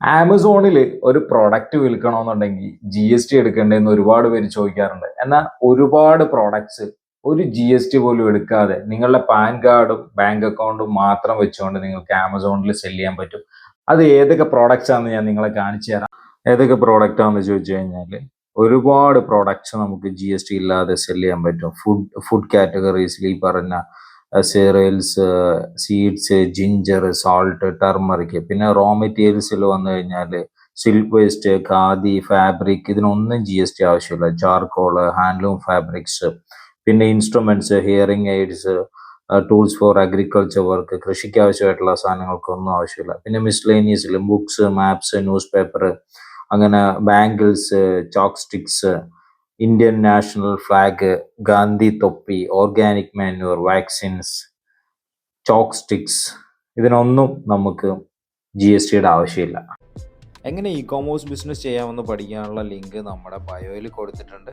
ആമസോണിൽ ഒരു product വിൽക്കണമെന്നുണ്ടെങ്കിൽ G S T എടുക്കേണ്ടതെന്ന് ഒരുപാട് പേര് ചോദിക്കാറുണ്ട്. എന്നാൽ ഒരുപാട് പ്രോഡക്ട്സ് ഒരു ജി എസ് ടി പോലും എടുക്കാതെ നിങ്ങളുടെ പാൻ കാർഡും ബാങ്ക് അക്കൗണ്ടും മാത്രം വെച്ചുകൊണ്ട് നിങ്ങൾക്ക് ആമസോണിൽ സെല് ചെയ്യാൻ പറ്റും. അത് ഏതൊക്കെ പ്രോഡക്റ്റ്സ് ആണെന്ന് ഞാൻ നിങ്ങളെ കാണിച്ചു തരാം. ഏതൊക്കെ പ്രോഡക്റ്റ് ആണെന്ന് ചോദിച്ചു കഴിഞ്ഞാൽ ഒരുപാട് പ്രോഡക്ട്സ് നമുക്ക് ജി എസ് ടി ഇല്ലാതെ സെല് ചെയ്യാൻ പറ്റും. ഫുഡ് കാറ്റഗറീസിൽ ഈ പറഞ്ഞ cereals, seeds, ginger, salt, turmeric. പിന്നെ റോ മെറ്റീരിയൽസിൽ വന്നു കഴിഞ്ഞാൽ സിൽക്ക് വേസ്റ്റ്, ഖാദി, ഫാബ്രിക്, ഇതിനൊന്നും ജി എസ് ടി ആവശ്യമില്ല. ചാർക്കോള്, ഹാൻഡ്ലൂം ഫാബ്രിക്സ്, പിന്നെ instruments, hearing aids, tools for agriculture work, കൃഷിക്ക് ആവശ്യമായിട്ടുള്ള സാധനങ്ങൾക്കൊന്നും ആവശ്യമില്ല. പിന്നെ മിസ്ലേനിയസിൽ ബുക്സ്, മാപ്സ്, ന്യൂസ് പേപ്പർ, അങ്ങനെ bangles, chalk sticks, Indian national flag, Gandhi തൊപ്പി, organic manure, vaccines, chalk sticks, ഇതിനൊന്നും നമുക്ക് ജി എസ് ടിയുടെ ആവശ്യമില്ല. എങ്ങനെ ഇ കോമേഴ്സ് ബിസിനസ് ചെയ്യാമെന്ന് പഠിക്കാനുള്ള ലിങ്ക് നമ്മുടെ ബയോയിൽ കൊടുത്തിട്ടുണ്ട്.